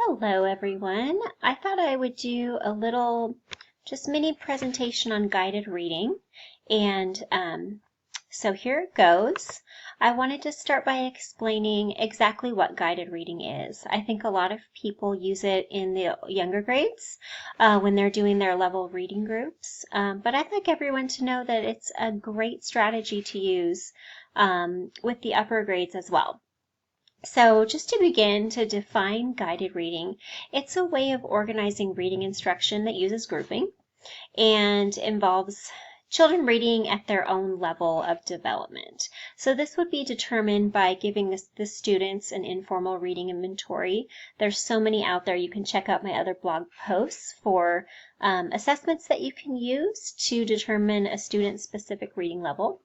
Hello everyone. I thought I would do a little just mini presentation on guided reading, and so here it goes. I wanted to start by explaining exactly what guided reading is. I think a lot of people use it in the younger grades when they're doing their level reading groups, but I'd like everyone to know that it's a great strategy to use with the upper grades as well. So just to begin, to define guided reading, it's a way of organizing reading instruction that uses grouping and involves children reading at their own level of development. So this would be determined by giving the students an informal reading inventory. There's so many out there. You can check out my other blog posts for assessments that you can use to determine a student's specific reading level.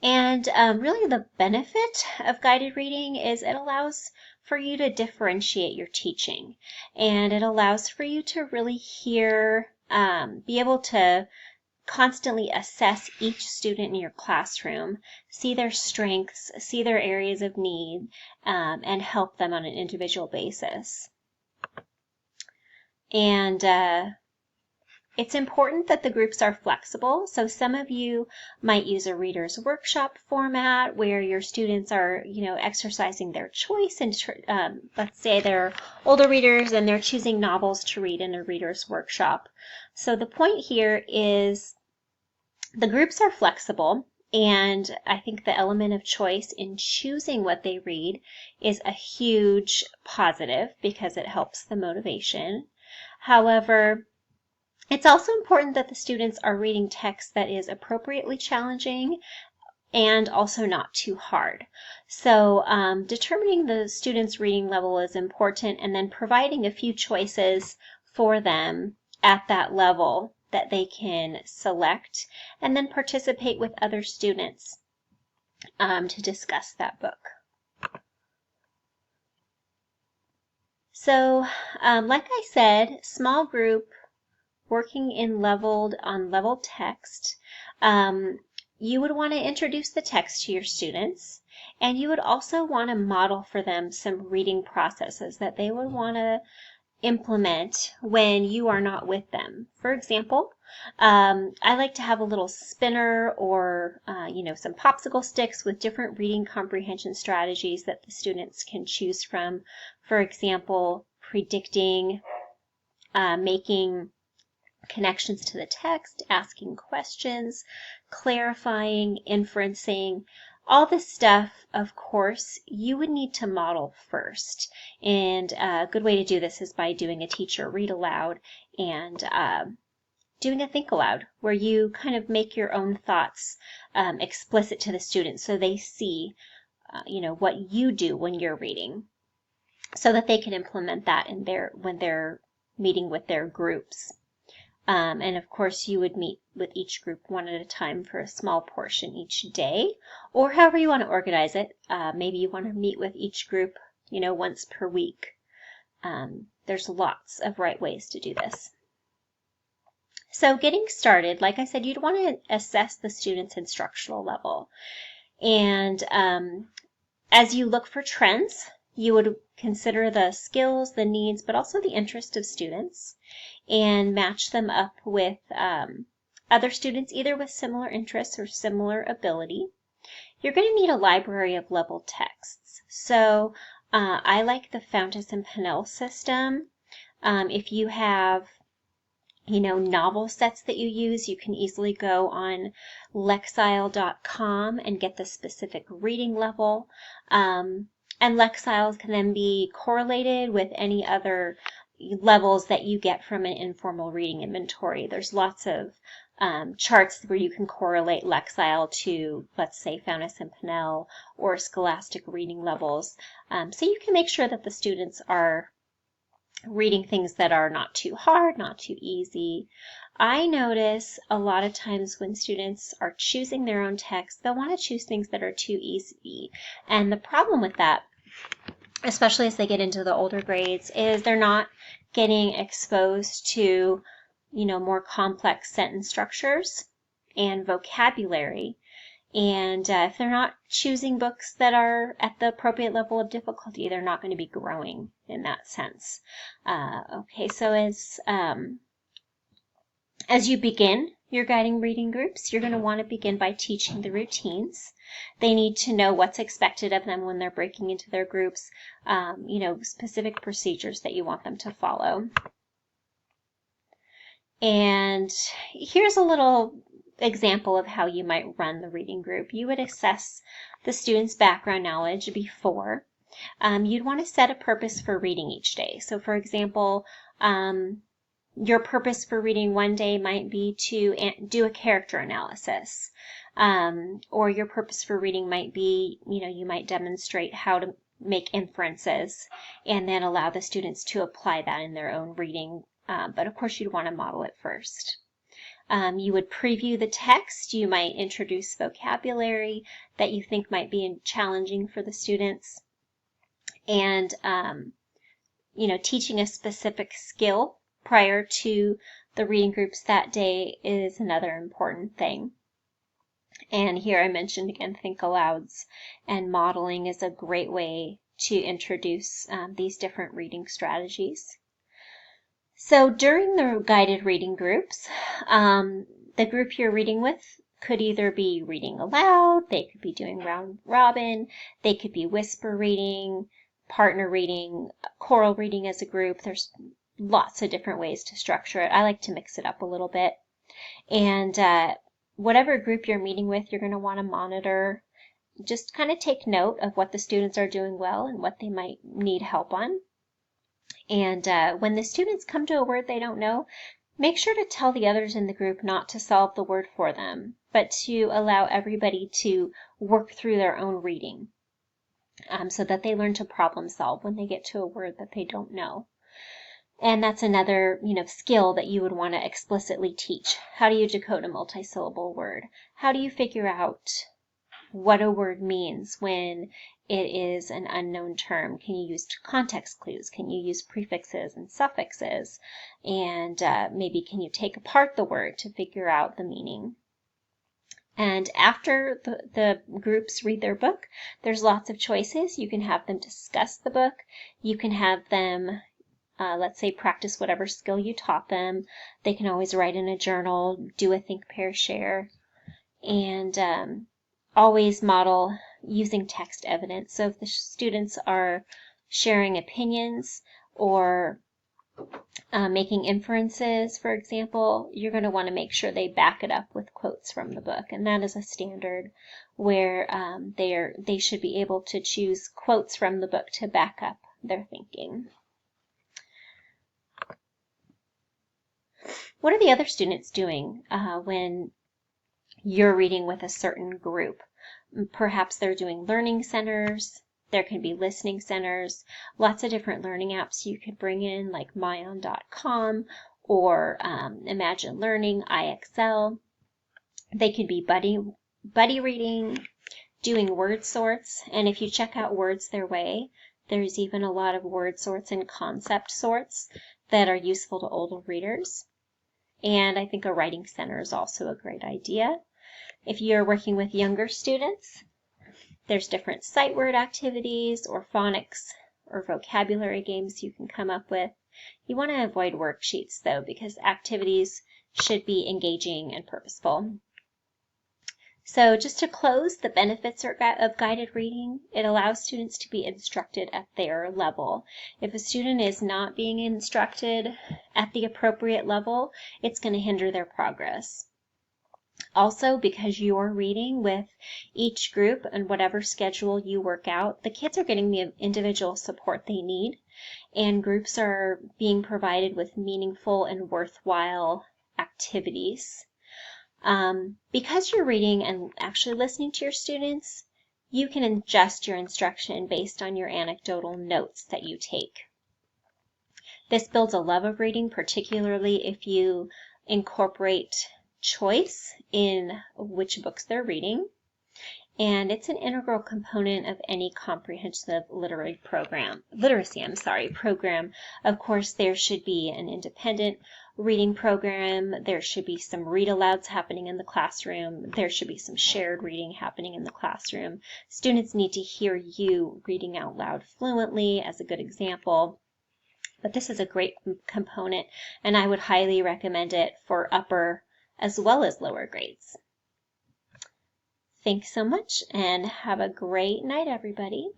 And really the benefit of guided reading is it allows for you to differentiate your teaching, and it allows for you to really be able to constantly assess each student in your classroom, see their strengths, see their areas of need, and help them on an individual basis. And it's important that the groups are flexible. So some of you might use a reader's workshop format where your students are, exercising their choice. And let's say they're older readers and they're choosing novels to read in a reader's workshop. So the point here is the groups are flexible. And I think the element of choice in choosing what they read is a huge positive because it helps the motivation. However, it's also important that the students are reading text that is appropriately challenging and also not too hard. So determining the student's reading level is important, and then providing a few choices for them at that level that they can select and then participate with other students to discuss that book. So like I said, small group working in leveled text, you would want to introduce the text to your students, and you would also want to model for them some reading processes that they would want to implement when you are not with them. For example, I like to have a little spinner or some popsicle sticks with different reading comprehension strategies that the students can choose from. For example, predicting, making connections to the text, asking questions, clarifying, inferencing. All this stuff, of course, you would need to model first. And a good way to do this is by doing a teacher read aloud and doing a think aloud, where you kind of make your own thoughts explicit to the students so they see what you do when you're reading, so that they can implement that when they're meeting with their groups. And of course, you would meet with each group one at a time for a small portion each day, or however you want to organize it. Maybe you want to meet with each group, once per week. There's lots of right ways to do this. So getting started, like I said, you'd want to assess the student's instructional level. And as you look for trends, you would consider the skills, the needs, but also the interest of students, and match them up with other students, either with similar interests or similar ability. You're going to need a library of level texts. So I like the Fountas and Pinnell system. If you have novel sets that you use, you can easily go on Lexile.com and get the specific reading level. And Lexiles can then be correlated with any other levels that you get from an informal reading inventory. There's lots of charts where you can correlate Lexile to, let's say, Fountas and Pinnell or Scholastic reading levels. So you can make sure that the students are reading things that are not too hard, not too easy. I notice a lot of times when students are choosing their own text, they'll want to choose things that are too easy. And the problem with that, especially as they get into the older grades, is they're not getting exposed to, more complex sentence structures and vocabulary. And if they're not choosing books that are at the appropriate level of difficulty, they're not going to be growing in that sense. Okay, so as you begin your guiding reading groups, you're going to want to begin by teaching the routines. They need to know what's expected of them when they're breaking into their groups, specific procedures that you want them to follow. And here's a little example of how you might run the reading group. You would assess the student's background knowledge before. You'd want to set a purpose for reading each day. So for example, your purpose for reading one day might be to do a character analysis. Or your purpose for reading might be, you might demonstrate how to make inferences and then allow the students to apply that in their own reading. But of course, you'd want to model it first. You would preview the text. You might introduce vocabulary that you think might be challenging for the students. And, teaching a specific skill prior to the reading groups that day is another important thing. And here I mentioned again, think alouds, and modeling is a great way to introduce these different reading strategies. So during the guided reading groups, the group you're reading with could either be reading aloud, they could be doing round robin, they could be whisper reading, partner reading, choral reading as a group. There's lots of different ways to structure it. I like to mix it up a little bit. And whatever group you're meeting with, you're going to want to monitor. Just kind of take note of what the students are doing well and what they might need help on. And when the students come to a word they don't know, make sure to tell the others in the group not to solve the word for them, but to allow everybody to work through their own reading so that they learn to problem solve when they get to a word that they don't know. And that's another, skill that you would want to explicitly teach. How do you decode a multisyllable word? How do you figure out what a word means when it is an unknown term? Can you use context clues? Can you use prefixes and suffixes? And maybe can you take apart the word to figure out the meaning? And after the groups read their book, there's lots of choices. You can have them discuss the book. You can have them let's say practice whatever skill you taught them. They can always write in a journal, do a think, pair, share, and always model using text evidence. So if the students are sharing opinions or making inferences, for example, you're going to want to make sure they back it up with quotes from the book. And that is a standard where they should be able to choose quotes from the book to back up their thinking. What are the other students doing when you're reading with a certain group? Perhaps they're doing learning centers. There can be listening centers. Lots of different learning apps you could bring in, like myon.com or Imagine Learning, IXL. They could be buddy reading, doing word sorts. And if you check out Words Their Way, there's even a lot of word sorts and concept sorts that are useful to older readers. And I think a writing center is also a great idea. If you're working with younger students, there's different sight word activities or phonics or vocabulary games you can come up with. You want to avoid worksheets though, because activities should be engaging and purposeful. So just to close, the benefits of guided reading: it allows students to be instructed at their level. If a student is not being instructed at the appropriate level, it's going to hinder their progress. Also, because you're reading with each group and whatever schedule you work out, the kids are getting the individual support they need, and groups are being provided with meaningful and worthwhile activities. Because you're reading and actually listening to your students, you can adjust your instruction based on your anecdotal notes that you take. This builds a love of reading, particularly if you incorporate choice in which books they're reading. and it's an integral component of any comprehensive literacy program. Of course, there should be an independent reading program. There should be some read-alouds happening in the classroom. There should be some shared reading happening in the classroom. Students need to hear you reading out loud fluently as a good example. But this is a great component, and I would highly recommend it for upper as well as lower grades. Thanks so much, and have a great night, everybody.